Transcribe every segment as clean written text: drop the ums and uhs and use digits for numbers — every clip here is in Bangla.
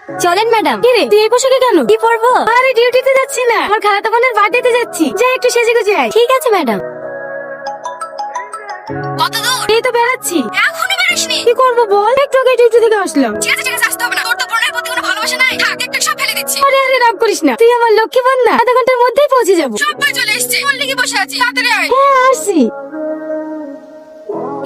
চলেন ম্যাডাম। কি রে তুই এই পোশাকে কেন? কি পরবো? আরে ডিউটিতে যাচ্ছি না, আমার খালাতো বোনের বার্থডেতে যাচ্ছি। যাই একটু সেজে গুজে আয়। ঠিক আছে ম্যাডাম। কত দূর? এই তো বেড়াচ্ছি। এখনই বেরোসনি? কি করবো বল, একটু আগে ডিউটি থেকে আসলাম। ঠিক আছে আসতে হবে না, তোর তো বোনের প্রতি কোনো ভালোবাসা নাই। থাক, একটা সব ফেলে দিচ্ছি। আরে আরে রাগ করিস না, তুই আমার লক্ষ্মী বোন না, আধা ঘন্টার মধ্যেই পৌঁছে যাবো। সবাই চলে এসেছে, কোন লিগে বসে আছি, তাড়াতাড়ি আয়। হ্যাঁ আসছি।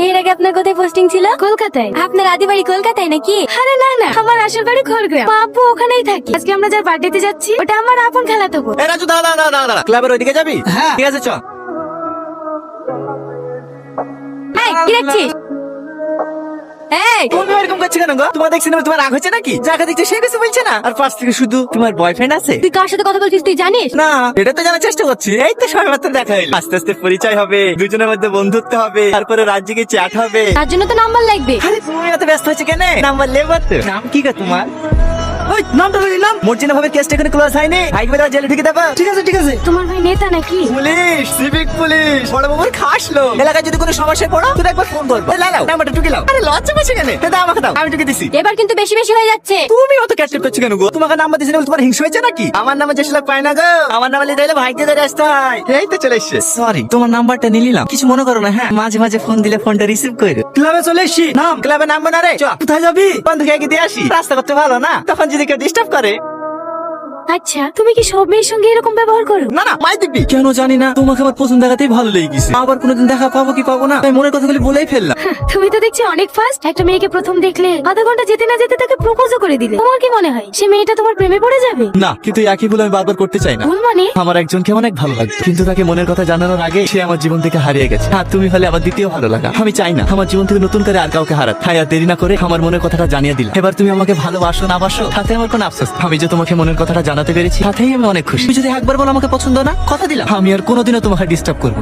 এর আগে আপনার কোথায় পোস্টিং ছিল? কলকাতায়। আপনার আদি বাড়ি কলকাতায় নাকি? আরে না না, আমার আসল বাড়ি খড়গ্রাম। মা আব্বু ওখানেই থাকি। আজকে আমরা যার বার্থডেতে যাচ্ছি ওটা আমার আপন খালাতো বোন। এ রাজু দাঁড়া দাঁড়া দাঁড়া দাঁড়া, ক্লাবের ওইদিকে যাবি? হ্যাঁ ঠিক আছে চ। এই, কি দেখছিস? এই, তুমি এরকম করছো কেন গো? তোমার দেখছি না তোমার রাগ হচ্ছে নাকি? যাকে দেখছে সে কিছু বলছে না, আর পাশ থেকে শুধু তোমার বয়ফ্রেন্ড আছে। তুই কার সাথে কথা বলছিস তুই জানিস? না এটা তো জানার চেষ্টা করছি। এই তো সবাই মাত্র দেখা হইলো, আস্তে আস্তে পরিচয় হবে, দুজনের মধ্যে বন্ধুত্ব হবে, তারপরে রাজ্যকে চ্যাট হবে। তার জন্য তো নাম্বার লাগবে। আরে তুমি এত ব্যস্ত হচ্ছে কেন? নাম্বার লেবো তো। নাম কি গো তোমার? ওই নামটা বলি নাম। মর্জিনা ভাবে কেসটা এখানে ক্লোজ হয়নি, ভাইকে বেলা জেলে ঢুকে দেবো। ঠিক আছে ঠিক আছে। তোমার ভাই নেতা নাকি? পুলিশ, সিভিক পুলিশ, বড় বাবুর খাস লোক। এলাকায় যদি কোনো সমস্যায় পড়ো তুই একবার ফোন করবো। এই লাও নাম্বারটা টুকে লাও। আরে লজ্জা পাচ্ছে কেন? দাও আমাকে দাও, আমি টুকে দিছি। এবার কিন্তু বেশি বেশি হয়ে যাচ্ছে। তুমি অত ক্যাচআপ করছো কেন গো? তোমাকে নাম্বার দিয়েছি না বলে তোমার হিংসা হয়েছে নাকি? আমার নামে যে লোক পায় না গো, আমার নামে দিলে ভাইকে ধরে আসতে হয়। এই তো চলে এসছে। সরি তোমার নাম্বারটা নিয়ে নিলাম, কিছু মনে করো না। হ্যাঁ মাঝে মাঝে ফোন দিলে ফোনটা রিসিভ করে। ক্লাবে চলে এসছি। নাম ক্লাবে নাম্বার না রে। চ কোথায় যাবি? বন্ধুকে এগিয়ে দিয়ে আসি, রাস্তা করতে ভালো না, তখন যদি কেউ ডিস্টার্ব করে। আচ্ছা তুমি কি সব মেয়ের সঙ্গে এরকম ব্যবহার করো? না না মাই দিবি কেন জানি না, তোমাকে আমার পছন্দ দেখাতেই ভালো লেগে গেছে। আবার কোনোদিন দেখা পাবো কি পাবো না তাই মনের কথাগুলি বলেই ফেললাম। তুমি তো দেখছি অনেক ফাস্ট। একটা মেয়েকে প্রথম দেখলে আধা ঘন্টা যেতে না যেতে তাকে প্রপোজও করে দিলে। তোমার কি মনে হয় সে মেয়েটা তোমার প্রেমে পড়ে যাবে? না কিন্তু একই ভুল আমি বারবার করতে চাই না। ভুল মানে? আমার একজনকে অনেক ভালো লাগে, কিন্তু তাকে মনের কথা জানানোর আগে সে আমার জীবন থেকে হারিয়ে গেছে। আর তুমি হলে আমার দ্বিতীয় ভালো লাগা। আমি চাই না আমার জীবন থেকে নতুন করে আর কাউকে হারাত। তাই আর দেরি না করে আমার মনের কথাটা জানিয়ে দিলাম। এবার তুমি আমাকে ভালোবাসো না বাসো তাতে আমার কোনো আফসোস নেই। আমি যে তোমাকে মনের কথাটা জানাতে পেরেছি তাতেই আমি অনেক খুশি। তুমি যদি একবার বলো আমাকে পছন্দ না, কথা দিলাম আমি আর কোনোদিনও তোমাকে ডিস্টার্ব করবো।